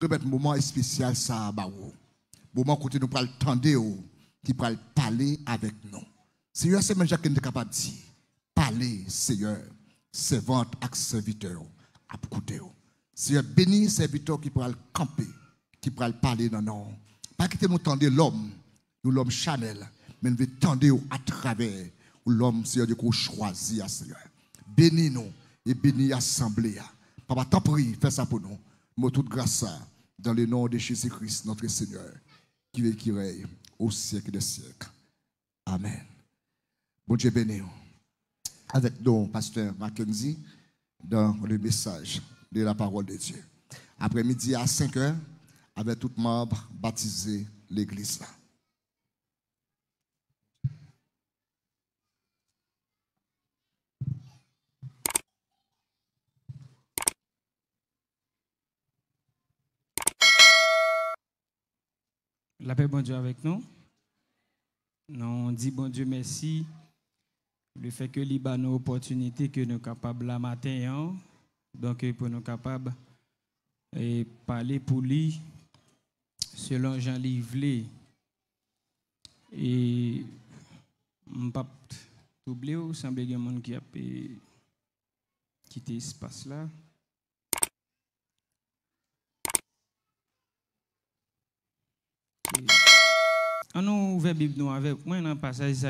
remettre un moment spécial ça ba ou. Moment côté nous pral tendre qui pral parler avec nous. Seigneur, c'est même Jacques qui est capable de dire parler Seigneur, servante ak serviteur à écouter. Seigneur, bénis serviteur qui pral camper, qui pral parler dans nous. Pas quitter nous tendre l'homme, nous l'homme Chanel, mais nous veut tendre à travers l'homme Seigneur de qu'on choisit à Seigneur. Bénis nous et bénis l'assemblée. Papa, t'en prie, fais ça pour nous. Nous toute grâce dans le nom de Jésus-Christ, notre Seigneur, qui veut qui règne au siècle des siècles. Amen. Bon Dieu béni. Avec nous, pasteur Mackenzie, dans le message de la parole de Dieu. Après-midi à 5 heures, avec tout membre baptisé l'église là. La paix, bon Dieu, avec nous. On dit, bon Dieu, merci. Le fait que l'Iba nos opportunités que nous sommes capables la matin, donc pour nous capables de parler pour lui selon Jean Livlé. Et je ne pas oublier, il semble qu'il y a des gens qui a quitté l'espace là. On a ouvert la Bible avec moi dans le passage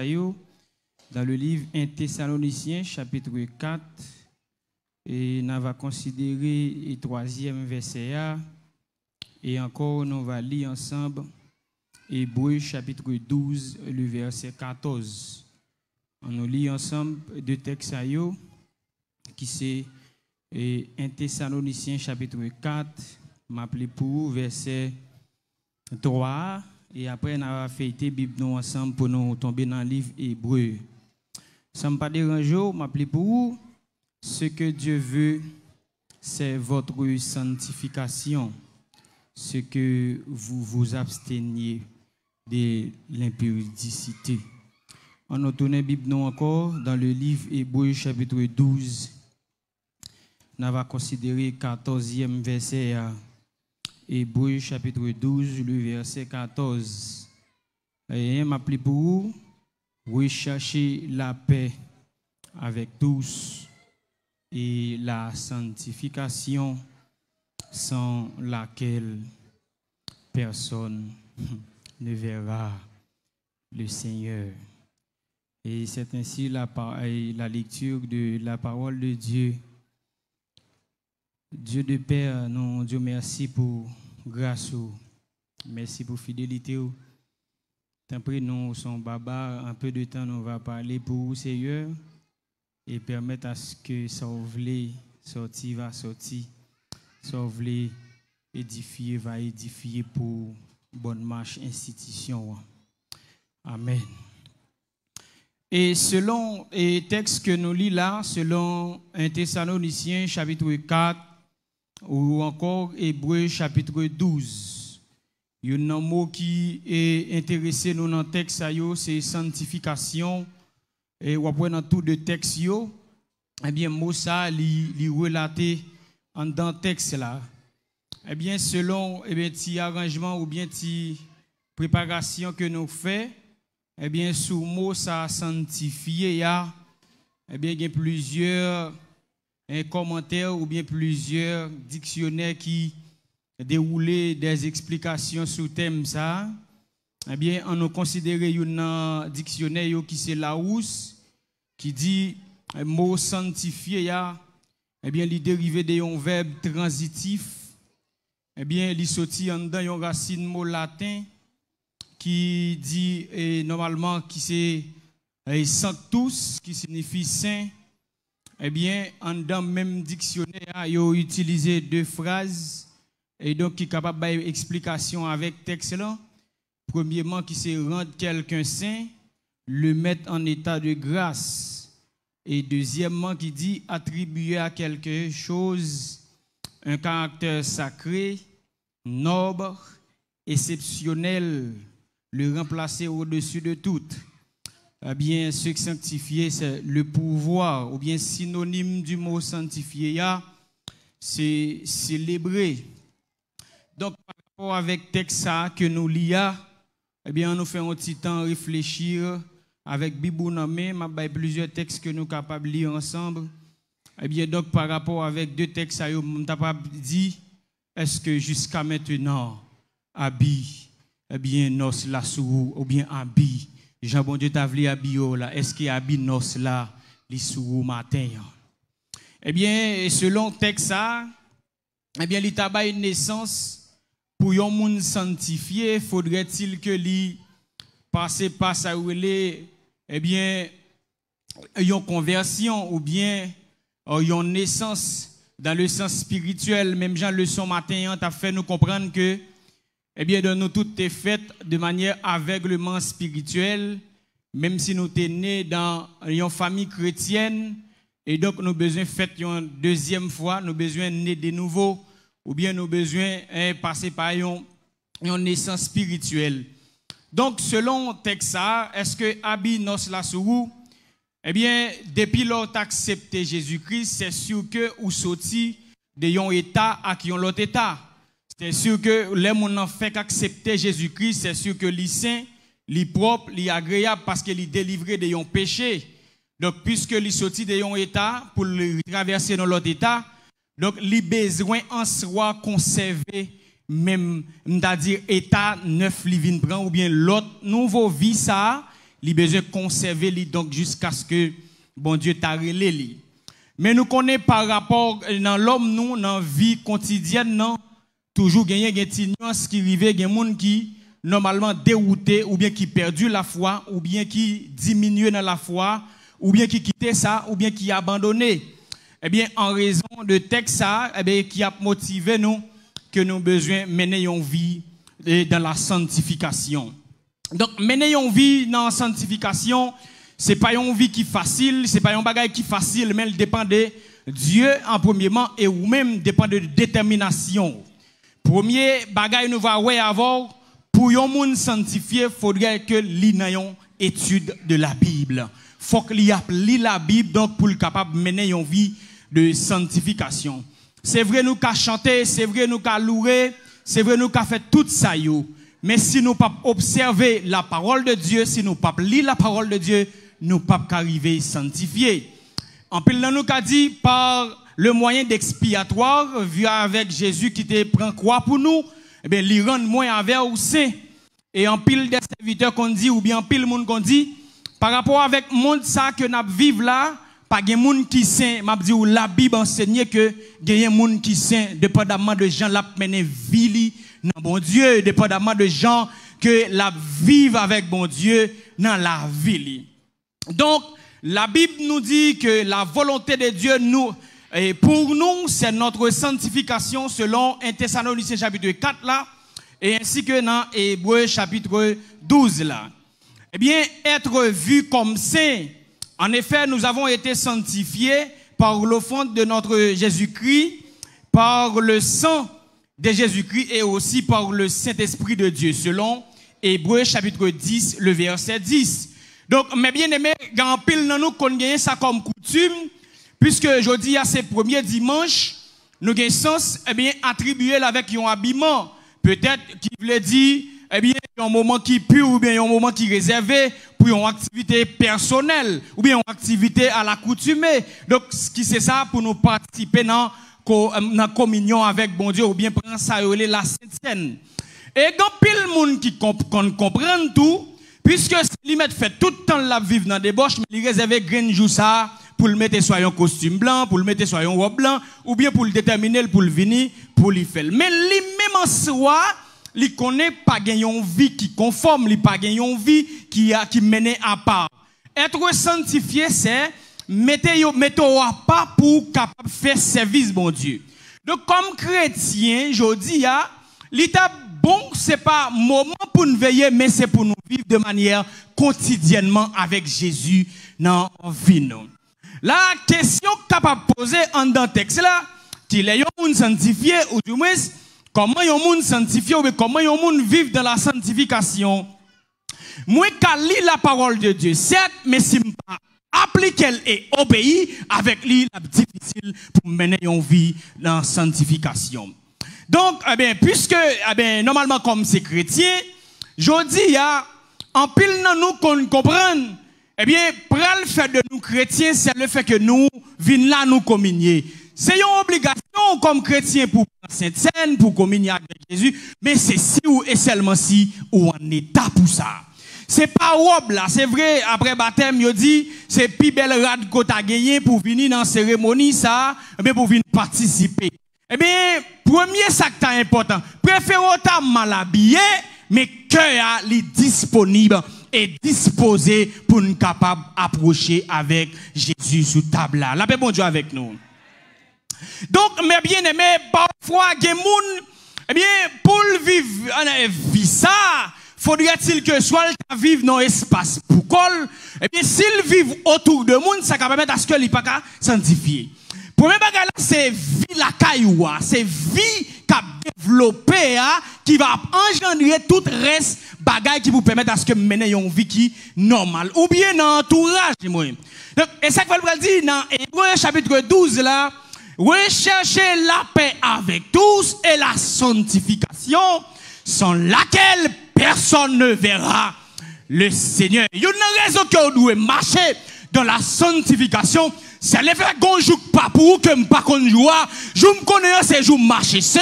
dans le livre 1 Thessaloniciens, chapitre 4. Et on va considérer le 3e verset. Et encore, on va lire ensemble Hébreux, chapitre 12, le verset 14. On lit ensemble deux textes qui c'est 1 Thessaloniciens, chapitre 4, m'appelé pour verset 3. Et après, on va fêter la Bible ensemble pour nous tomber dans le livre Hébreu. Ça ne me pas déranger, m'appeler pour vous. Ce que Dieu veut, c'est votre sanctification. Ce que vous vous absteniez de l'impudicité. On a tourné la Bible encore dans le livre Hébreu, chapitre 12. On va considérer le 14e verset. Hébreux chapitre 12, le verset 14. Et m'appelle pour vous, recherchez la paix avec tous et la sanctification sans laquelle personne ne verra le Seigneur. Et c'est ainsi la lecture de la parole de Dieu. Dieu de Père, nous Dieu merci pour grâce, merci pour fidélité. Tant pis nous sommes baba, un peu de temps nous va parler pour vous Seigneur et permettre à ce que ça voulait sortir va sortir, ça voulait édifier va édifier pour bonne marche institution. Amen. Et selon les textes que nous lisons là, selon 1 Thessaloniciens chapitre 4, ou encore Hébreux chapitre 12. Il y a un mot qui est intéressé nous dans le texte, c'est sanctification. Et on voit dans tout le texte, eh bien, mot ça, il relaté dans le texte là. Eh bien, selon petit arrangement ou bien petit préparation que nous faisons, eh bien, sous mot ça sanctifié, eh bien, il y a plusieurs commentaires ou bien plusieurs dictionnaires qui déroulaient des explications sur le thème ça. Eh bien, on a considéré un dictionnaire qui c'est Larousse qui dit mot sanctifié eh bien, il dérivé d'un verbe transitif. Eh bien, il sorti en dedans une racine mot latin qui dit normalement qui c'est sanctus qui signifie saint. Eh bien, dans le même dictionnaire, ils ont utilisé deux phrases et donc qui est capable d'avoir une explication avec texte là. Premièrement, qui c'est rendre quelqu'un saint, le mettre en état de grâce. Et deuxièmement, qui dit attribuer à quelque chose un caractère sacré, noble, exceptionnel, le remplacer au-dessus de tout. Eh bien, ce qui sanctifié, c'est le pouvoir, ou bien synonyme du mot sanctifié, c'est célébrer. Donc, par rapport avec le texte que nous lisons, eh bien, nous faisons un petit temps réfléchir avec Bibou Namé, plusieurs textes que nous sommes capables de lire ensemble. Eh bien, donc, par rapport avec deux textes, nous sommes capables de dire, est-ce que jusqu'à maintenant, habille, eh bien, nos la sous ou bien habille, Jean bon Dieu t'a voulu habiller là, est-ce qu'il habille nos là, les sous matin? Eh bien, selon le texte, eh bien, il a une naissance pour un monde sanctifié, faudrait-il que lui passe par ça où il est, eh bien, une conversion ou bien une naissance dans le sens spirituel. Même Jean le son matin t'a fait nous comprendre que, eh bien, de nous tout est fait de manière aveuglement spirituelle, même si nous sommes nés dans une famille chrétienne. Et donc, nous avons besoin de faire une deuxième fois, nous avons besoin de naître de nouveau, ou bien nous avons besoin de passer par une naissance spirituelle. Donc, selon le texte, est-ce que Abi nos la sourou? Eh bien, depuis lors accepté Jésus-Christ, c'est sûr que vous sorti de un état à qui on l'autre état. C'est sûr que les gens fait qu'accepter Jésus-Christ, c'est sûr que les saint, les propre, les agréable parce qu'il est délivré de un péché. Donc, puisque les sorti de un état pour le traverser dans l'autre état, donc les besoins en soi conserver même, c'est-à-dire état neuf li vin prend ou bien l'autre nouveau vie ça, les besoin conserver li donc jusqu'à ce que bon Dieu t'a relé li. Mais nous connaissons par rapport dans l'homme nous dans vie quotidienne non toujours gagner des nuances qui arrivent, des gens qui normalement dérouté ou bien qui perdu la foi ou bien qui diminué dans la foi ou bien qui quitté ça ou bien qui abandonné. Eh bien en raison de texte ça, eh bien qui a motivé nous que nous avons besoin de mener une vie dans la sanctification. Donc, mener une vie dans la sanctification, ce n'est pas une vie qui est facile, ce n'est pas un bagage qui est facile, mais elle dépend de Dieu en premièrement et ou même dépend de détermination. Premier bagage nous va avoir, pour un monde sanctifié, il faudrait que l'on ait une étude de la Bible. Il faut qu'il y ait la Bible donc pour être capable de mener une vie de sanctification. C'est vrai nous qu'a chanté, c'est vrai nous qu'a loué, c'est vrai nous qu'a fait tout ça yo. Mais si nous pas observer la parole de Dieu, si nous pas lire la parole de Dieu, nous pas arriver sanctifier. En pile nous qu'a dit par le moyen d'expiatoire vu avec Jésus qui te prend croix pour nous, eh bien lui rend moins envers ou saint. Et en pile des serviteurs qu'on dit ou bien en pile monde qu'on dit par rapport avec monde ça que n'a vivre là, pas de monde qui saint, m'a dit ou la Bible enseigne que gagne monde qui saint dépendamment de gens la mener vie non bon Dieu, dépendamment de gens que la vivent avec bon Dieu dans la vie. Donc la Bible nous dit que la volonté de Dieu nous et pour nous c'est notre sanctification selon 1 Thessaloniciens chapitre 4 là et ainsi que dans Hébreux chapitre 12 là. Eh bien être vu comme saint. En effet, nous avons été sanctifiés par l'offrande de notre Jésus-Christ, par le sang de Jésus-Christ et aussi par le Saint-Esprit de Dieu, selon Hébreux chapitre 10, le verset 10. Donc, mes bien-aimés, grand pile dans nous qu'on gagne ça comme coutume, puisque aujourd'hui, à ce premier dimanche, nous avons sens, eh bien, attribuer avec un habillement. Peut-être qui voulait dire, eh bien, un moment qui pur ou bien un moment qui réservé pour une activité personnelle ou bien une activité à l'accoutumée. Donc, ce qui c'est ça pour nous participer dans la communion avec bon Dieu ou bien prendre ça la Sainte Seine. Et quand pile monde qui comprend tout, puisque lui met fait tout le temps la vivre dans des débauche, mais il réserve grain jour ça pour le mettre soit un costume blanc, pour le mettre soit un robe blanc ou bien pour le déterminer pour le venir pour lui faire. Mais lui même en soi il connaît pas gagner une vie qui conforme, il pas gagner une vie qui mène à part. Être sanctifié c'est mettre à part pour capable faire service bon Dieu. Donc comme chrétien, je dis l'état bon c'est pas moment pour nous veiller mais c'est pour nous vivre de manière quotidiennement avec Jésus dans vie nous. La question que tu as posée en dans texte là, qu'il est un sanctifié ou du moins comment yon moun sanctifié ou comment yon moun vivre dans la sanctification. Moi qu'à lire la parole de Dieu, certes, mais si pas appliquer et obéir avec lui, c'est difficile pour mener une vie dans la sanctification. Donc, eh bien, puisque, eh bien, normalement, comme c'est chrétien, je dis, il y a, en pile, nous, qu'on comprenne, eh bien, pour le fait de nous chrétiens, c'est le fait que nous, venons là, nous communier. C'est une obligation comme chrétien pour Sainte Seine, pour communier avec Jésus, mais c'est si ou et seulement si ou en état pour ça. C'est pas robe là, c'est vrai, après baptême, il dit, c'est plus belle rade qu'on a gagné pour venir dans la cérémonie, ça, mais pour venir participer. Eh bien, premier ça qui est important, préférez autant mal habillé, mais cœur est disponible et disposé pour nous capable d'approcher avec Jésus sous table là. La paix bon Dieu avec nous. Donc, mes bien-aimés, parfois, il y a des gens, eh bien, pour vivre ça, faudrait-il que soit le vivre dans l'espace pour col, eh bien, s'il vivent autour de monde, ça va permettre à ce que les pas sanctifier. Premier bagage là, c'est vie la cailloua, c'est vie qui a développé, qui va engendrer tout reste bagage qui vous permettre à ce que mener une vie qui normale. Ou bien dans l'entourage, moi. Donc, et ça que je dire dans Hébreux chapitre 12 là, recherchez la paix avec tous et la sanctification, sans laquelle personne ne verra le Seigneur. Il y a une raison que vous devez marcher dans la sanctification. C'est le fait qu'on joue pas pour que je ne pas qu'on joue. Je me connais, c'est jour marcher. C'est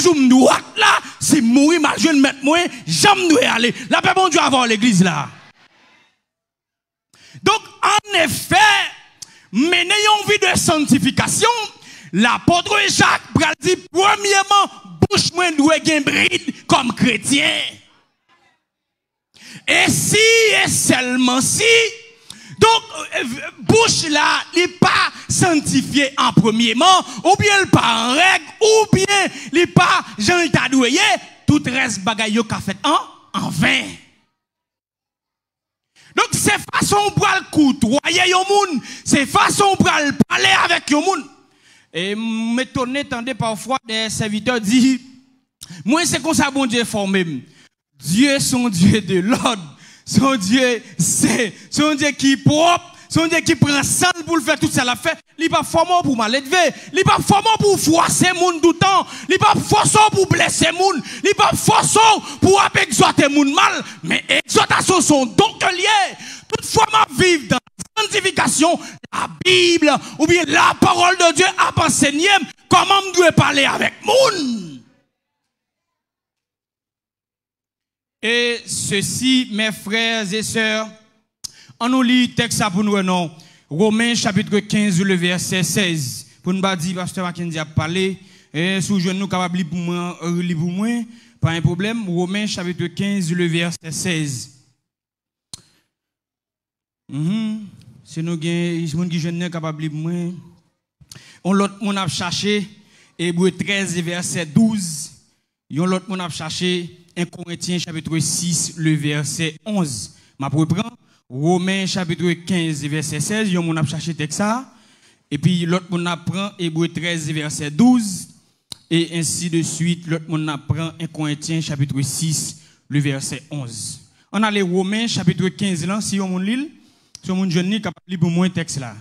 jour me droit là. Si mourir, je vais mettre moi, j'aime dois aller. La paix bon Dieu avant l'église là. Donc, en effet, mais n'ayons vie de sanctification, l'apôtre Jacques dit, premièrement, bouche moi doit gen bride comme chrétien. Et si, et seulement si, donc, bouche là, n'est pas sanctifié en premièrement, ou bien il pas en règle, ou bien il pas Jean Tadouye, tout reste bagaille qu'a fait en vain. Donc, c'est façon pour le côtoyer yon moun, c'est façon pour le parler avec yon moun. Et m'étonner, tendez parfois des serviteurs disent, moi c'est comme ça bon Dieu formé. Dieu son Dieu de l'ordre. Son Dieu, c'est son Dieu qui est propre, son Dieu qui prend sang pour le faire tout ça la fait. Il n'est pas formé pour mal élever, il n'est pas formé pour froisser moun tout le temps, il n'est pas forcé pour blesser moun, il n'est pas forcé pour exhorter moun mal, mais exhortation sont donc liées. Toutefois, ma vivre dans la sanctification, la Bible, ou bien la parole de Dieu a enseigné comment je dois parler avec moun. Et ceci, mes frères et sœurs, on nous lit le texte pour nous, non. Romains chapitre 15, le verset 16. Pour nous dire, pasteur Mackenzie a parlé, et sous je nous capable de lire pour moi, pas un problème. Romains chapitre 15, le verset 16. Si nous avons des jeunes capables de lire pour moi, on l'autre mon a cherché, Hébreux 13, verset 12. On l'autre mon a cherché, 1 Corinthiens chapitre 6, le verset 11. Ma reprend Romains chapitre 15, verset 16. Yon mon a cherché texte ça. Et puis l'autre mon apprend Hébreux 13, verset 12. Et ainsi de suite, l'autre mon apprend 1 Corinthiens chapitre 6, le verset 11. On a les Romains chapitre 15 là, si on mon lit, si on mon jeune ni capable lire pour moi texte là.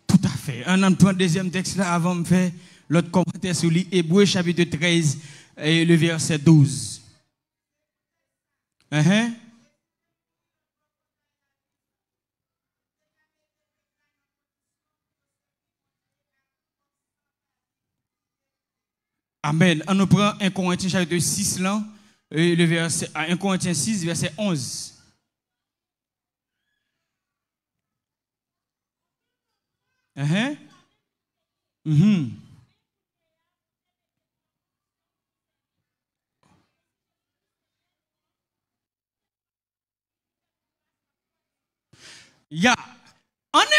Tout à fait. On prend le deuxième texte là avant de faire l'autre commentaire sur l'Hébreux chapitre 13 et le verset 12. Amen. On nous prend 1 Corinthiens chapitre 6 là, et le verset 1 Corinthiens 6 verset 11. En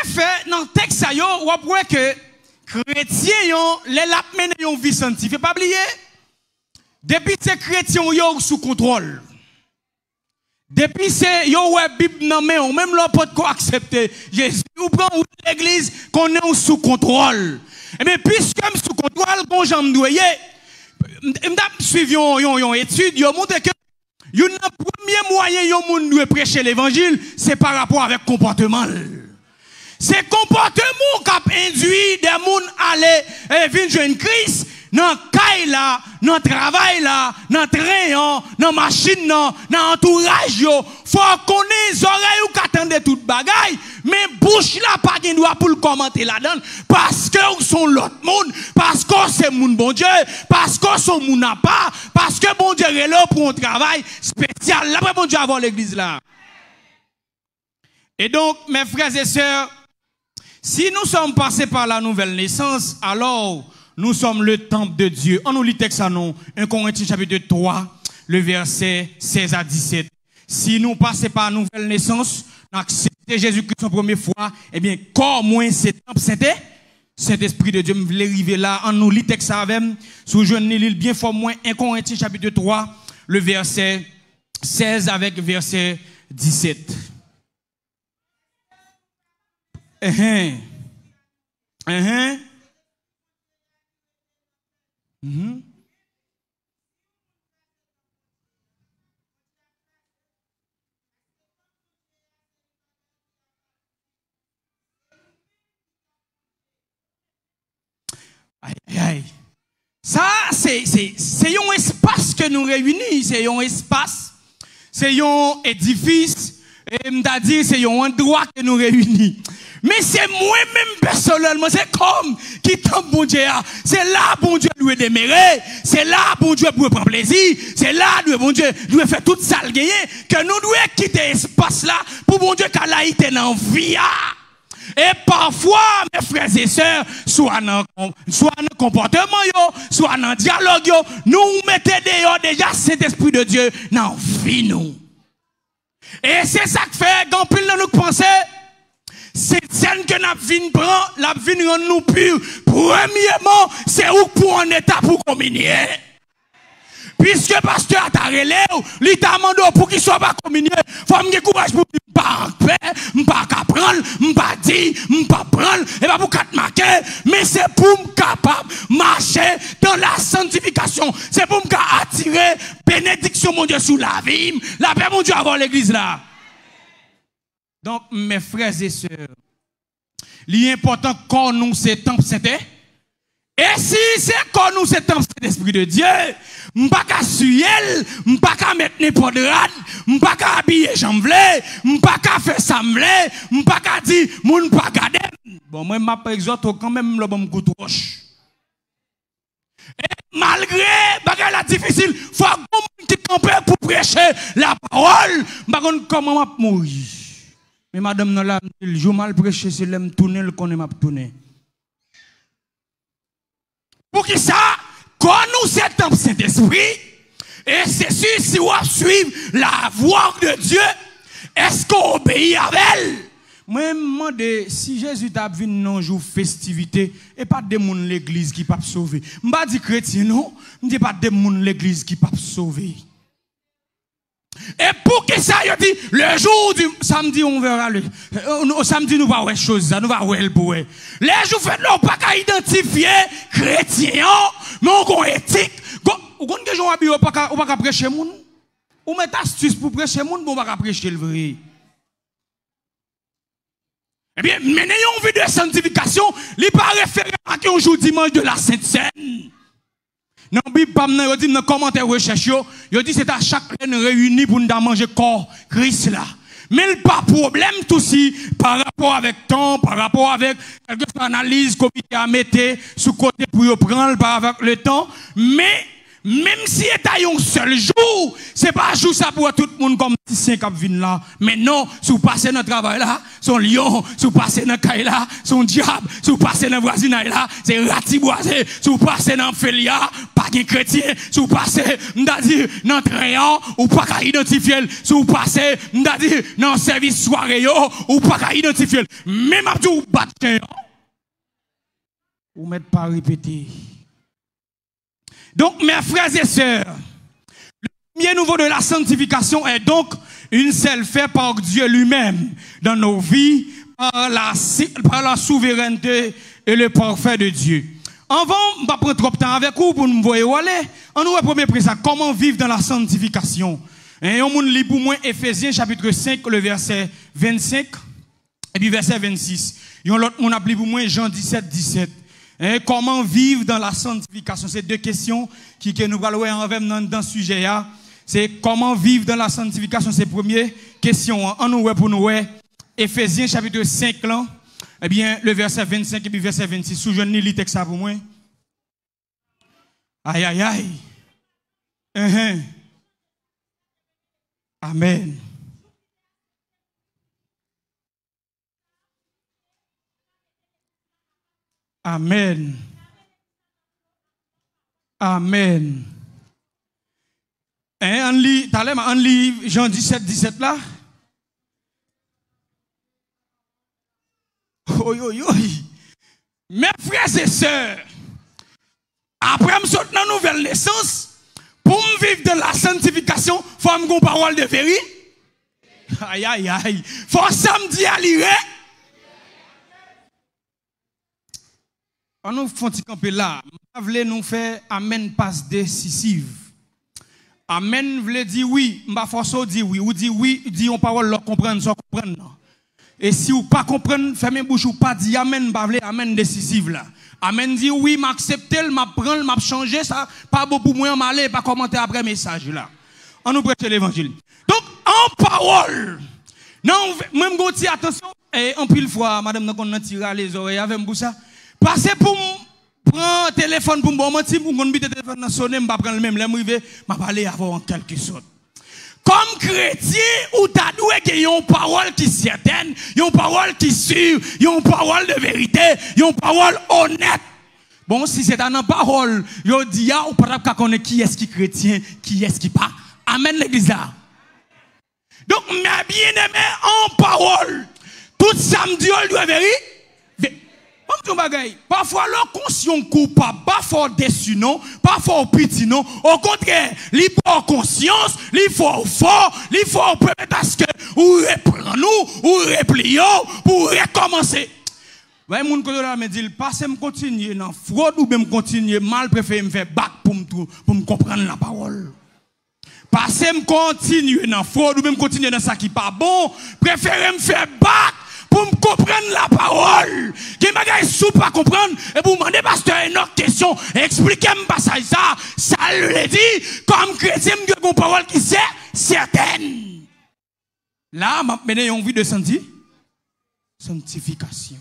effet, dans le texte, on voit que chrétiens, les lapmènes ont vie sanctifiée. Pas oublier, depuis ces chrétiens, ils sont sous contrôle. Depuis ces yo ouais Bible nan mais même leur pas accepter Jésus ou prend l'église qu'on est sous contrôle. Eh bien, puisque je suis sous contrôle, bon, j'en doyais, je suivi une étude, il montre que le premier moyen de doit prêcher l'évangile, c'est par rapport avec le comportement. C'est le comportement qui a induit des gens à aller venir une crise. Dans le caille là, dans le travail là, dans le train, dans la machine, dans l'entourage, il faut qu'on ait les oreilles ou qu'attendent toute bagaille, mais bouche là, pas qu'il doit pour le commenter là-dedans, parce que sont l'autre monde, parce que c'est mon bon Dieu, parce que son monde n'a pas, parce que bon Dieu est là pour un travail spécial. Là, bon Dieu avant l'église là. Et donc, mes frères et sœurs, si nous sommes passés par la nouvelle naissance, alors, nous sommes le temple de Dieu. On nous lit texte à nous, 1 Corinthiens chapitre 3, le verset 16 à 17. Si nous passons par la nouvelle naissance, nous acceptons Jésus-Christ la première fois, eh bien, corps moins c'est temple, Saint-Esprit de Dieu, me voulait arriver là, on nous lit texte avec, sous jeune l'île bien fort moins, 1 Corinthiens chapitre 3, le verset 16 avec verset 17. Aïe, aïe. Ça, c'est un espace que nous réunissons, c'est un espace, c'est un édifice, et c'est-à-dire c'est un endroit que nous réunissons. Mais c'est moi-même personnellement, c'est comme qui tombe bon Dieu. C'est là bon Dieu doit démérer, c'est là bon Dieu doit prendre plaisir, c'est là bon Dieu doit faire toute ça le gagner, que nous devons quitter l'espace là pour bon Dieu qu'elle a été dans la vie. Et parfois, mes frères et sœurs, soit dans le comportement, soit dans le dialogue, nous mettons dehors déjà cet esprit de Dieu dans la vie. Nous. Et c'est ça que fait, quand pile nous pensons, c'est scène que nous vine prend, la vine rend nous pur. Premièrement, c'est où pour un état pour communier. Puisque le pasteur t'a relé, il t'a demandé pour qu'il soit pas communié. Faut me courage pour dire, pas prendre, pas dire, pas prendre, et pas pour quatre marquer, mais c'est pour me capable marcher dans la sanctification. C'est pour me attirer bénédiction, mon Dieu, sous la vie. La paix, mon Dieu, avant l'église là. Donc, mes frères et sœurs, l'important qu'on nous, c'est temple Saint-Esprit. Et si c'est qu'on nous, c'est temple Saint-Esprit de Dieu, m'pas qu'à suyer, m'pas qu'à mettre n'importe rad, m'pas qu'à habiller j'envle, m'pas qu'à faire ça m'vle, m'pas qu'à dire, moun pas garder. Bon, moi, m'a pas exhorté quand même le bon coup de roche. Et malgré, bagay la difficile, faut qu'on qui campe pour prêcher la parole, m'pas comment m'a mourir. Mais madame, non là, le jour mal prêché, c'est l'aime tourner, le connaît m'a tourner. Pour qui ça? Quand nous sommes dans Saint-Esprit, et c'est sûr, si on suit la voix de Dieu, est-ce qu'on obéit à elle? Moi, je me demande si Jésus t'a vu un jour festivité, et pas de monde l'église qui peut sauver. Je ne dis pas de chrétien, non. Je ne dis pas de monde l'église qui peut sauver. Et pour que ça, il dit, le jour du samedi, on verra le. Samedi, nous allons voir les choses, nous allons voir le pour. Les jours fait, nous pas qu'à identifier chrétien, mais on a éthique. Ou quand les gens habillent, on pas qu'à prêcher le monde. Ou mettre astuce pour prêcher le monde, on va qu'à prêcher le vrai. Eh bien, mais n'ayons vu de sanctification, il n'est pas référé à un jour dimanche de la Sainte Seine. Dans la Bible, il dit dans le commentaire recherche, il dit c'est à chaque réunie pour nous manger corps Christ là. Mais il n'y a pas de problème tout si par rapport avec temps, par rapport avec quelques analyses qu'on a mettre sous côté pour prendre par avec le temps. Mais même si c'est un seul jour, c'est pas un jour ça pour tout le monde comme si c'est un vin là. Mais non, si vous passez dans le travail là, son lion, si vous passez dans le caille là, son diable, si vous passez dans le voisinage là, c'est ratiboisé, si vous passez dans le félia, pas de chrétien, si vous passez, c'est-à-dire, dans le train, ou pas qu'à identifier, si vous passez, c'est-à-dire, dans le service soirée, ou pas qu'à identifier, même à tout battre, ou mettre pas répéter. Donc, mes frères et sœurs, le premier niveau de la sanctification est donc une seule fait par Dieu lui-même dans nos vies, par la souveraineté et le parfait de Dieu. Avant, je ne vais pas prendre trop de temps avec vous pour nous voir où aller. On nous premier présent, comment vivre dans la sanctification. Et on lit pour moi Ephésiens chapitre 5, le verset 25 et puis verset 26. Et on a lu pour moi Jean 17, 17. Et comment vivre dans la sanctification. C'est deux questions qui nous parlons dans ce sujet. C'est comment vivre dans la sanctification. C'est la première question. On nous voit pour nous. Ephésiens chapitre 5, là. Eh bien, le verset 25 et puis verset 26. Sous je lis le texte ça pour moi. Aïe, aïe, aïe. Amen. Amen. Amen. On lit Jean 17, 17 là. Mes frères et sœurs, après me sortir dans la nouvelle naissance, pour me vivre de la sanctification, il faut me parole de vérité. Aïe, aïe, aïe. Faut samedi à lire. On nous fait camper là. Nous voulons nous faire amen passe décisive. Amen veut dire oui, m'a force dire oui, ou dit oui, dit on parole leur comprendre, sans comprendre. Et si vous pas comprendre, fermez bouche ou pas dire amen, pas vle amen décisive là. Amen dit oui, m'accepter, m'a prendre, m'a changer ça, pas beau pour moi m'aller, pas commenter après message là. On nous prêche l'évangile. Donc en parole. Non, même goti attention et en pile fois madame nous on tire les oreilles avec pour ça. Passez pour prendre téléphone pour me mentir pour qu'on bite téléphone sonner, m'pas prendre le même, m'arriver, m'a parler avant en quelque sorte. Comme chrétien, ou t'as doué qu'il y a une parole qui est certaine, il y a une parole qui est sûre, il y a une parole de vérité, il y a une parole honnête. Bon, si c'est une parole, il dit, ou pas connaître qui est-ce qui est chrétien, qui est-ce qui pas. Amen l'église là. Donc, mes bien-aimés, en parole, tout samedi, on doit vérifier. Parfois, le conscient coupable, pas fort déçu, non, pas fort petit, non. Au contraire, il faut conscience, il faut fort, il faut parce que ou reprendre-nous, ou replier, pour recommencer. Ouais, mon côté là me dit, passez me continuer dans fraude ou même continuer mal, préfère me faire bac pour me comprendre la parole. Passez me continuer dans fraude ou même continuer dans ça qui pas bon, préfère me faire bac pour me comprendre la parole. Qui m'a sous pas comprendre et pour demander pasteur une autre question, expliquez-moi ça, ça le dit comme chrétien que une parole qui c'est certaine. Là, m'a mené une vie de sanctification.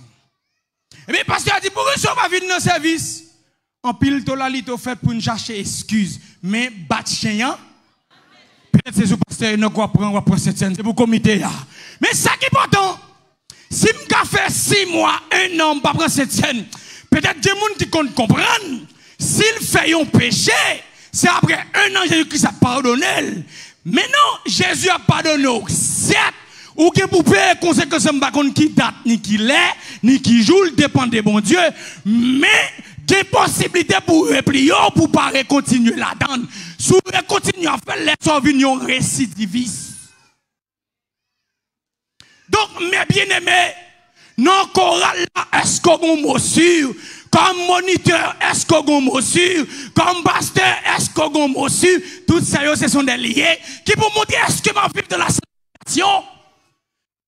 Et bien pasteur a dit pour que ça va venir dans le service. En pile to la lito fait pour nous chercher excuse, mais battre chien. Peut-être c'est ce pasteur ne quoi prendre cette scène, c'est pour comité là. Mais ça qui est important. Si je fais 6 mois, 1 an, je ne prends pas cette scène, peut-être des gens qui comptent comprendre. S'il fait un péché, c'est après 1 an Jésus-Christ a pardonné. Mais non, Jésus a pardonné. Certes, ou que pour payer les conséquences, je ne sais pas qui date, ni qui l'est, ni qui joue, dépend de bon Dieu. Mais des possibilités pour replier, pour ne pas continuer là-dedans. Si vous continuez à faire les sauvages récidivistes. Donc, mes bien-aimés, non choral là, est-ce qu'on a un mot sûr? Comme moniteur, est-ce qu'on a un mot sûr? Comme pasteur, est-ce qu'on a un mot sûr? Tout ça, ce sont des liés qui pour montrer est-ce que ma vie de la sanctification.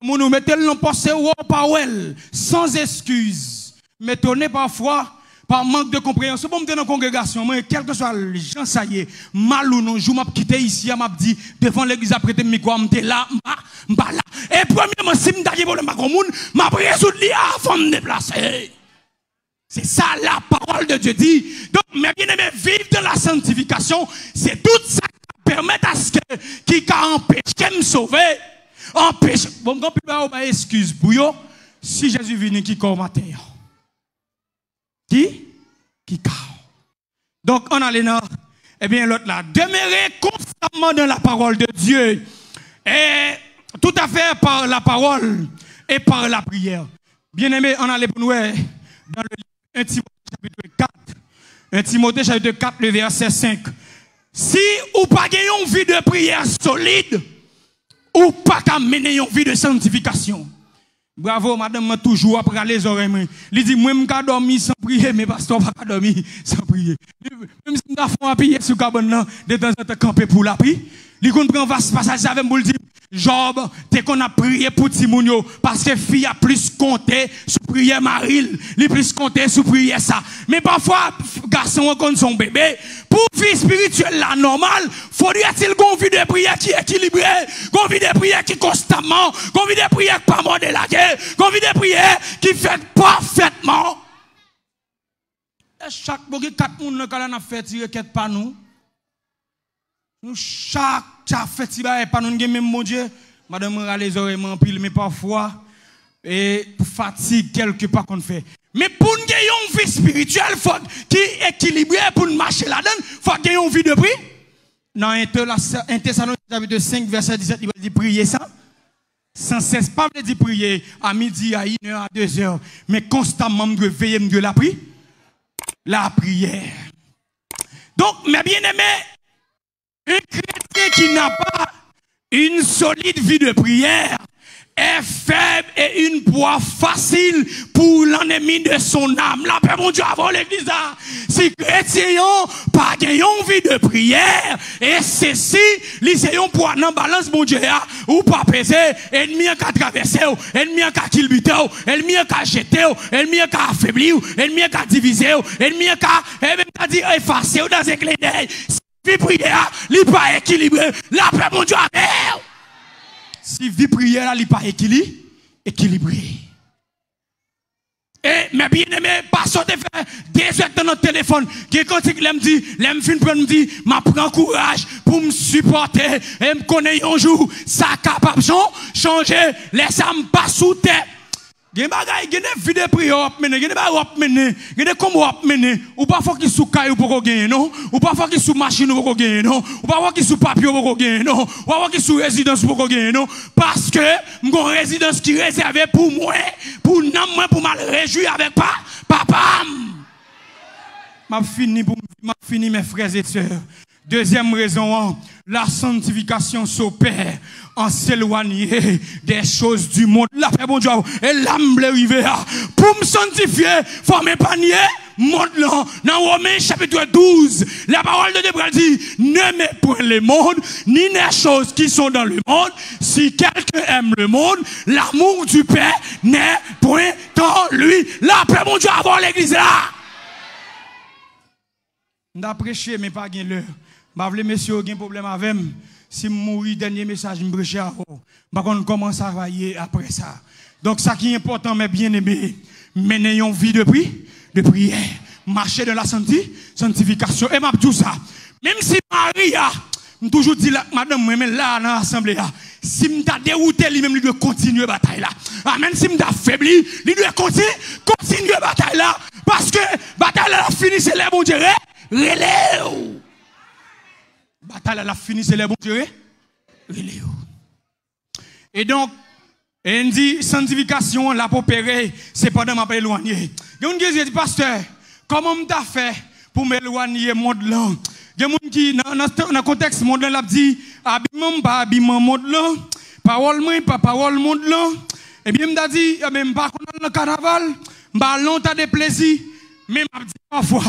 Nous mettons le passé au power, sans excuse. M'étonner parfois, par manque de compréhension. Bon, dans la congrégation, moi, quel que soit les gens, ça y est, mal ou non, je m'a quitté ici, m'a dit, devant l'église, après, je micro, m'étais là, m'ba là. Et premièrement, si m'dagé pour le macromoun, m'a résoudre avant de me déplacer. C'est ça la parole de Dieu dit. Donc, mes bien-aimés, vivre de la sanctification, c'est tout ça qui permet à ce que, qui empêche de me sauver, empêche. Bon, quand plus bas, excuse pour yo, si Jésus vient qui comme matin. Qui cao. Donc, on a les noms. Eh bien, l'autre là, demeurer constamment dans la parole de Dieu. Et tout à fait par la parole et par la prière. Bien aimé, on a les pour nous dans le 1 Timothée chapitre 4. 1 Timothée chapitre 4, le verset 5. Si ou pas gagner une vie de prière solide, ou pas qu'à mener une vie de sanctification. Bravo, madame, m'a toujours après les oreilles. Il dit, moi, je vais dormir sans prier, mais pasteur, je ne vais pas dormir sans prier. Même si je vais prier sur le cabane, de temps en temps, camper pour la prière. Il comprend vaste passage avec moi, dire, Job, dès qu'on a prié pour Timounio, parce que fille a plus compté sur prière Maril, il plus compté sur prière ça. Mais parfois, garçon comme son bébé, pour vie spirituelle la normale, faudrait-il qu'on vit de prière qui est équilibrée, qu'on vit de prière qui constamment, qu'on vit de prière pas mort de la guerre, qu'on vit de prière qui fait parfaitement. Et chaque fois que 4 personnes quand on a fait, ils ne requêtent pas nous. Nous, chaque fait, pas nous, même mon Dieu, madame, les oreilles m'empilent, mais parfois, et fatigue quelque part qu'on fait. Mais pour nous gagner une vie spirituelle, faut qui est équilibrée pour nous marcher là-dedans, faut gagner une vie de prière. Dans 1 Thessaloniciens chapitre 5, verset 17, il va dire prier ça. Sans cesse, pas de dire prier à midi, à 1 heure, à 2 heures, mais constamment de veiller de la prière. La prière. Donc, mes bien-aimés, un chrétien qui n'a pas une solide vie de prière est faible et une proie facile pour l'ennemi de son âme. La paix, mon Dieu, avant l'église, si chrétiens n'ont pas une vie de prière, et ceci, lycéens pour en balance, mon Dieu, ou pas peser, ennemi a traversé, ennemi a kilbité, ennemi a jeté, ennemi a affaibli, ennemi a divisé, ennemi a dit effacé dans un clin d'œil. Vie prière, li pas équilibré. La paix, mon Dieu, amen. Si vie prière, li pas équilibré. Et, mes bien-aimés, pas sortir faire des heures dans notre téléphone. Qui quand il me dit, l'aime fin pour me dire, m'a prend courage pour me supporter et me connaître un jour, ça capable changer, laisse-moi pas sous tête. Gen bagay, gen vie de prière op mener, gen bagay op mener, gen comme op mener, ou pas faut qu'il sous caillou pour gagner non, ou pas faut qu'il sous machine pour gagner non, ou pas faut qu'il sous papier pour gagner non, ou pas faut qu'il sous résidence pour gagner non, parce que m'gon résidence qui réservée pour moi, pour non moi pour mal réjouir avec papa. M'a fini mes frères et sœurs. Deuxième raison, la sanctification s'opère en s'éloigner des choses du monde. La paix, bon Dieu, et l'âme arrivé pour me sanctifier, faut me panier. Monde là, dans Romains chapitre 12, la parole de Dieu dit, n'aimez point le monde, ni les choses qui sont dans le monde. Si quelqu'un aime le monde, l'amour du Père n'est point dans lui. La paix, bon Dieu, avant l'église là. On a prêché, mais pas gain l'heure. Je veux messieurs, aucun problème avec moi. Si je mouris, dernier message, je me prêche avant. Je vais commencer à travailler après ça. Donc, ça qui est important, mes bien-aimés, mener une vie de prière, marcher dans la sanctification. Et je dis ça. Même si Marie je toujours dit là, madame, moi, là, dans l'assemblée, si je suis dérouté, lui-même, il doit continuer la bataille là. Amen. Si je suis affaibli, il doit continuer la bataille là. Parce que la bataille là, fini, c'est les bons Dieu. Relève. Bataille la fini, c'est les bons Dieu. Relève. Et donc, on dit sanctification, la opérer, c'est pendant ma éloigner. Il y a une question dit, pasteur, comment m'ta fait pour m'éloigner monde là? Il y a des gens qui, dans le contexte monde là, dit, habillement, pas habillement monde là, parole moi, pas parole monde là. Et bien, m'ta dit, même pas dans le carnaval, m'pa longtemps de plaisir, mais m'a dit parfois.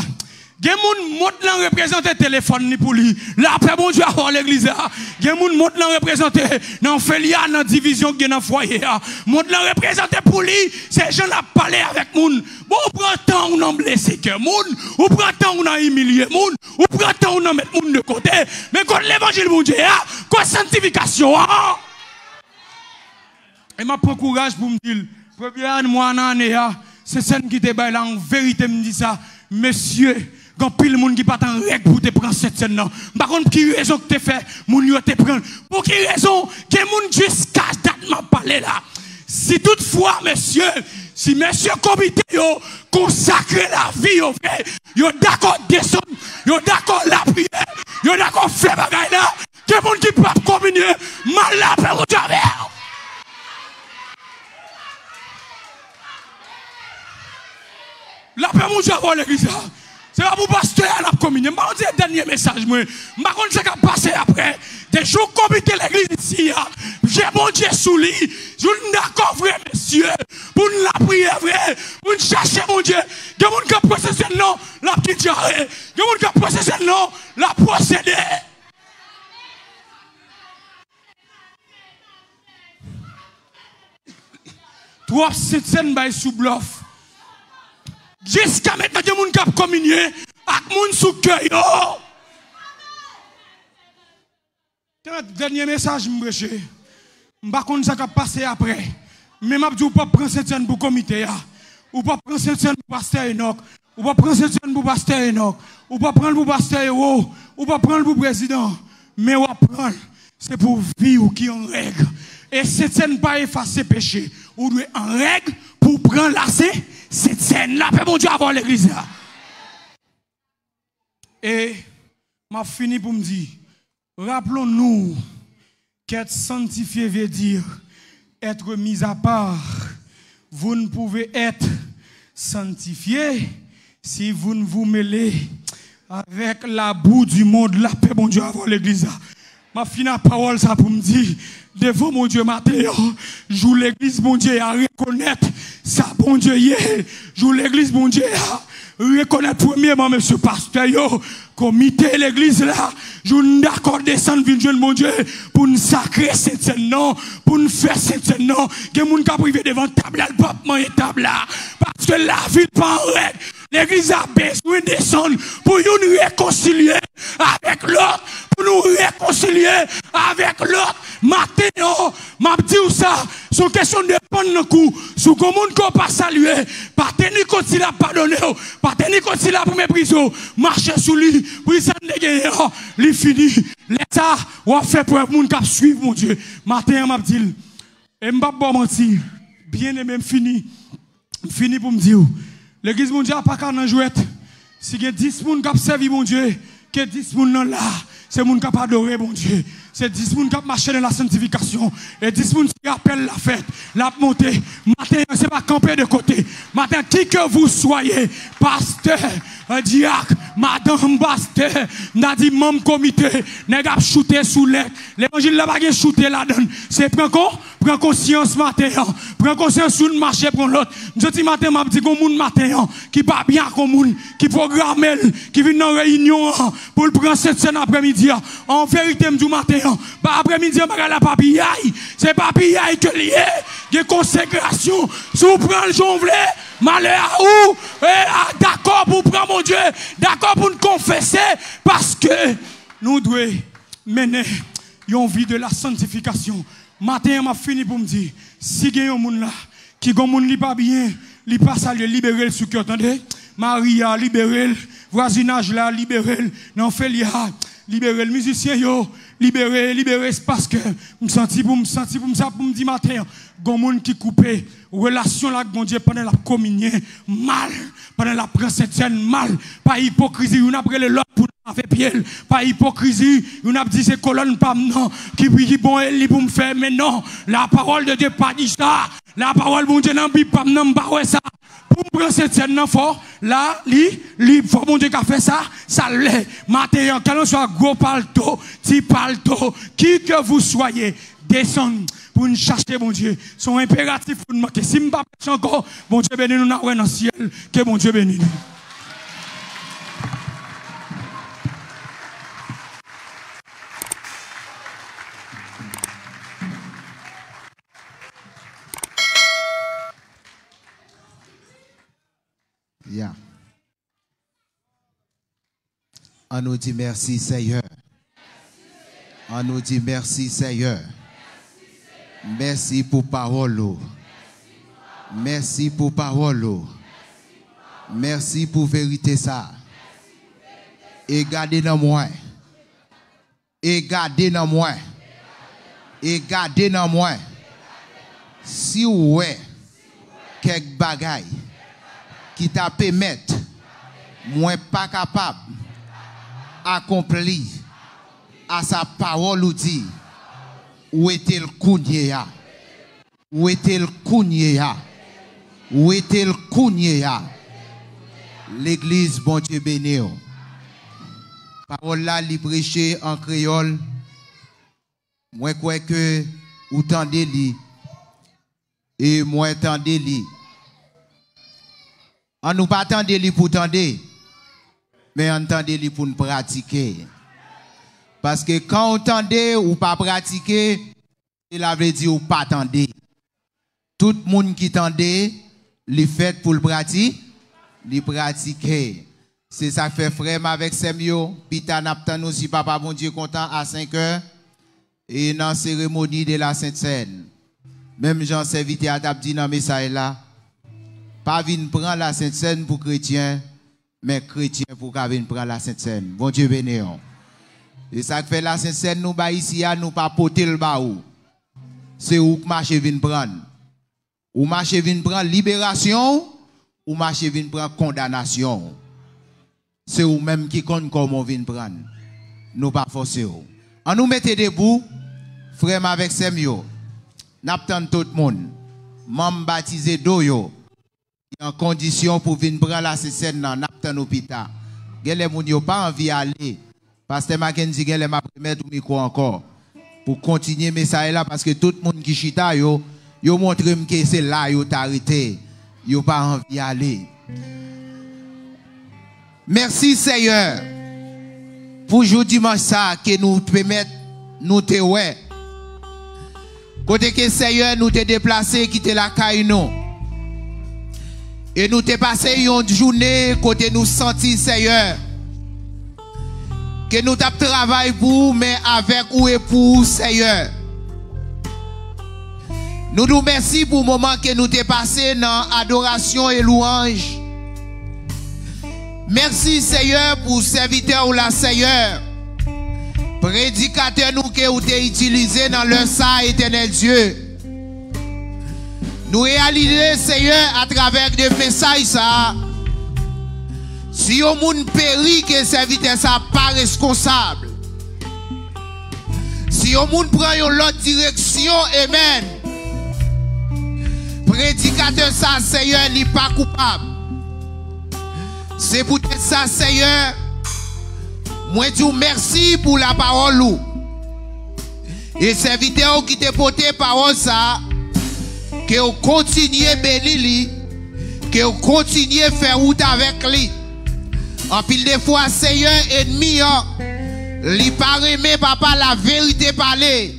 Gen moun monte lan représenter téléphone ni pour lui. La paix bon Dieu à l'église. Gen moun monte lan représenter dans félia dans division qui dans foyer. Monte lan représenter pour lui, ces gens là parler avec moun. Bon on prend temps on en blesser cœur moun, on prend temps on en humilier moun, on prend temps on en mettre moun de côté. Mais quand l'évangile bon Dieu quand sanctification et m'a prend courage pour me dire première mois en année c'est celle qui te bail là en vérité me dit ça monsieur. Quand pile monde qui pas en règle pour te prendre cette scène là. Par contre qui raison que tu fait moun yo te prendre. Pour qui raison que moun jusqu'à date m'a parlé là. Si toutefois monsieur, si monsieur comité yo consacrer la vie au fait, yo d'accord descendre, yo d'accord la prière, yo d'accord faire bagaille là, que moun qui pas communier mal la paix au travers. La paix mon Dieu avant l'église. C'est pas pour pasteur à la communion. Je vais dire le dernier message. Je ne sais pas ce qui va passer après. Des jours comité l'église ici, j'ai mon Dieu sous lui. Je suis d'accord, frère, messieurs, pour nous la prière, vrai, pour nous chercher mon Dieu. Il y a des gens qui procèdent non, la petite jarre. Il y a des gens qui procèdent non, la procédé. Trois scènes by sous bluff. Jusqu'à maintenant, il y a des gens qui ont communié avec des gens sous cœur. Dernier message, je me prêche. Je ne sais pas ce qui va passer après. Mais je ne dis pas prendre cette scène pour le comité. Ou pas prendre cette scène pour pasteur Enoch. Ou pas prendre cette scène pour pasteur Enoch. Ou pas prendre pour pasteur Ewo. Ou pas prendre pour président. Mais ou prendre, c'est pour vivre qui en règle. Et cette scène pas effacer péché. Ou doit en règle pour prendre la cette scène là. Mon Dieu avant l'église là. Et m'a fini pour me dire. Rappelons-nous qu'être sanctifié veut dire être mis à part. Vous ne pouvez être sanctifié si vous ne vous mêlez avec la boue du monde. La paix, mon Dieu, avant l'église. Ma fine parole, ça pour me dire, devant mon Dieu, Mathéo, joue l'église, mon Dieu, à reconnaître ça, mon Dieu, joue l'église, mon Dieu, à reconnaître premièrement, monsieur pasteur, comité l'église là, je nous d'accord descendre venir mon Dieu pour nous sacrer cette scène non, pour nous faire cette scène non, que moun ka privé devant table là, le pape man table là, parce que la vie pas en règle. L'église a besoin de descendre pour nous réconcilier avec l'autre, pour nous réconcilier avec l'autre. Maintenant, m'a dit ça, c'est une question de prendre le coup, sous comment qu'on pas saluer, pas tenir compte s'il a pardonné, pas tenir compte s'il a pour mépriser, marcher sous lui, pour ça ne gagner, lui fini. L'État, ou a fait pour moun qui suivre mon Dieu. Matin, m'a dit, et m'a pas menti, bien aimé fini pour me dire. L'église mondiale n'a pas qu'à en jouer. Si il y a 10 personnes qui ont servi mon Dieu, que 10 personnes là, c'est les gens qui ont adoré mon Dieu. C'est 10 personnes qui ont marché dans la sanctification. Et 10 personnes qui appellent la fête, la montée. Matin, ce n'est pas camper de côté. Matin, qui que vous soyez, pasteur, diacre, madame pasteur, n'a dit membre comité, n'a pas shooté sous l'air. L'évangile n'a pas shooté là-dedans. C'est prends conscience matin. Prends conscience sur le marché pour l'autre. Je dis matin, m'a dit qu'on moun matin, qui pas bien comme moun, qui programme, qui vient dans réunion pour le prendre cette scène après-midi. En vérité, me dit matin, pas après-midi, je la papillaille. C'est papillaille que lié, de consécration. Si vous prenez le jonglé, malheur à où, d'accord pour prendre mon Dieu, d'accord pour nous confesser, parce que nous devons mener une vie de la sanctification. Matin, m'a fini pour me dire, si il y a un monde là, qui n'est pas bien, il passe à libérer le sucre, attendez? Maria, libérer le voisinage là, libérer le Nanfelia, libérer le musicien, libérer, parce que je me sens pour me dire matin, il y a un monde qui coupe relation là avec mon Dieu pendant la communion, mal, pendant la cette scène, mal, pas hypocrisie, on a pris le lot pour avec pied, pas hypocrisie, on a dit c'est colonne pas non, qui bon elle pour me faire, mais non, la parole de Dieu pas dit ça, la parole de Dieu n'a pas non pas ça. Pour prendre cette scène fort, là, faut mon Dieu qui a fait ça, ça l'est. Matin, quand on soit gros palto, petit palto, qui que vous soyez, descendre pour nous chercher, mon Dieu. Son impératif pour nous manquer. Si nous ne pas encore, mon Dieu béni nous dans le ciel, que mon Dieu béni nous. Yeah. On nous dit merci Seigneur. On nous dit merci Seigneur. Merci pour parole. Merci pour parole. Merci pour vérité ça. Et gardez dans moi. Et gardez dans moi. Et gardez dans moi. Si ouais quelques bagailles qui t'a permettre moi pas capable accomplir à sa parole ou dit où était le kounyea où était le kounyea où était le kounyea l'église bon Dieu béni parole là li prêcher en créole Moi crois que ou tendez li et moi tendez li. On nous pas tendez li pour tendre, mais on tendez li pour nous pratiquer. Parce que quand on tendez ou pas pratiquer, cela veut dire ou pas tendez. Tout le monde qui tendait, les fait pour le pratiquer. C'est ça que fait frère avec Semyo. Pita n'aptan aussi papa bon Dieu content à 5 heures. Et dans la cérémonie de la Sainte Seine. Même Jean serviteur a dit dans le message là. Pas venir prendre la Sainte Seine pour chrétiens, mais chrétiens pour venir prendre la Sainte Seine. Bon Dieu béni. Et ça que fait la Sainte Seine nous ba ici à nous pas porter le baou. C'est où que marché vient prendre. Ou marché vient prendre libération, ou marché vient prendre condamnation. C'est ou même qui compte comment vient prendre. Nous pas forcer. On nous mette debout, frère avec Semyo. N'attend tout le monde. Mam baptisé d'oyo. En condition pour venir prendre la scène dans n'attend hôpital. Gele moun yo pas envie aller. Pasteur Mackenzie gele m'a mettre micro encore pour continuer message là parce que tout le monde qui chita yo montre que c'est là yo t'arrêté. Yo pas envie aller. Merci Seigneur pour jour dimanche ça que nous permettre nous te ouais. Côté que Seigneur nous te déplacé quitter la caille nous. Et nous te passé une journée côté nous senti Seigneur que nous t'a travaillé pour mais avec ou et pour Seigneur. Nous nous merci pour le moment que nous t'ai passé dans adoration et louange. Merci Seigneur pour serviteur ou la Seigneur. Prédicateur nous que vous t'ai utilisé dans le sang éternel Dieu. Nous réalisons Seigneur à travers des messages ça. Si au monde périt que serviteur ça pas responsable. Si au monde prend une autre direction, amen. Prédicateur ça Seigneur n'est pas coupable. C'est pour ça Seigneur. Moi dis merci pour la parole. Et serviteur qui te porté parole ça. Que vous continuez bénir, que vous continuez faire route avec lui. En pile de fois, Seigneur, ennemi, li pas aimé papa la vérité parler.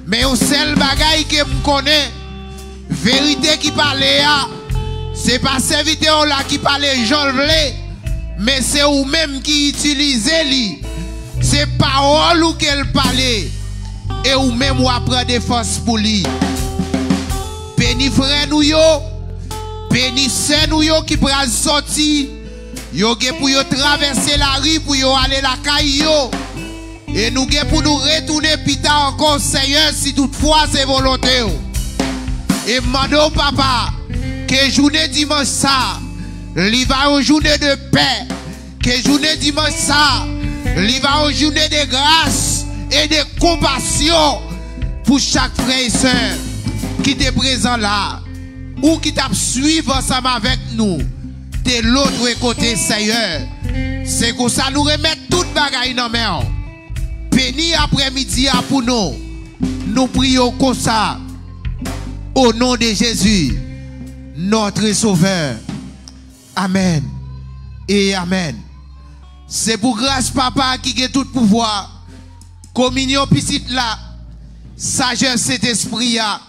Mais au seul bagaille que me connaît, vérité qui parlait, c'est pas serviteur là qui parlait Jean Vlé, mais c'est vous même qui utilisez lui. C'est parole ou qu'elle parlait. Et vous même ou apprend des forces pour lui. Béni frère nous yo, béni sœur nous yo qui pral sorti, yo ge pour yo traverser la rue pour yo aller la caille yo. Et nous ge pour nous retourner pita encore Seigneur si toutefois c'est volonté. Et mando papa que journée dimanche ça, li va une journée de paix, que journée dimanche ça, li va une journée de grâce et de compassion pour chaque frère et sœur qui est présent là, ou qui t'a suivi ensemble avec nous, de l'autre côté, Seigneur. C'est que ça nous remet toute bagaille dans main. Béni après-midi pour nous. Nous prions comme ça, au nom de Jésus, notre Sauveur. Amen. Et Amen. C'est pour grâce, Papa, qui a tout pouvoir. Communion petite là, sagesse cet esprit là.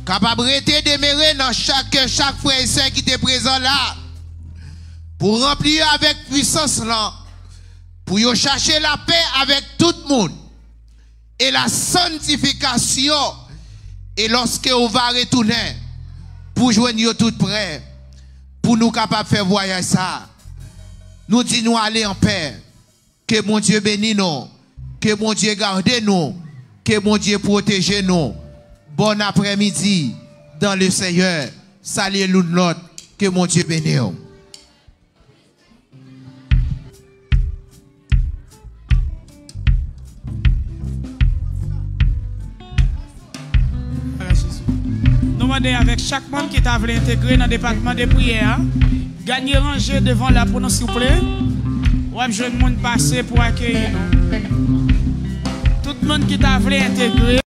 Capable de demeurer dans chaque frère et soeur qui est présent là. Pour remplir avec puissance là. Pour y chercher la paix avec tout le monde. Et la sanctification. Et lorsque on va retourner. Pour joindre tout près. Pour nous capables de faire voyage ça. Nous disons aller en paix. Que mon Dieu bénisse nous. Que mon Dieu garde nous. Que mon Dieu protège nous. Bon après-midi dans le Seigneur. Salut l'autre. Que mon Dieu bénisse. Nous demandons avec chaque membre qui t'a voulu intégrer dans le département de prière, gagner rangée devant la pour nous s'il vous plaît. Ouais, je ne monde passer pour accueillir nous. Tout monde qui t'a voulu intégrer.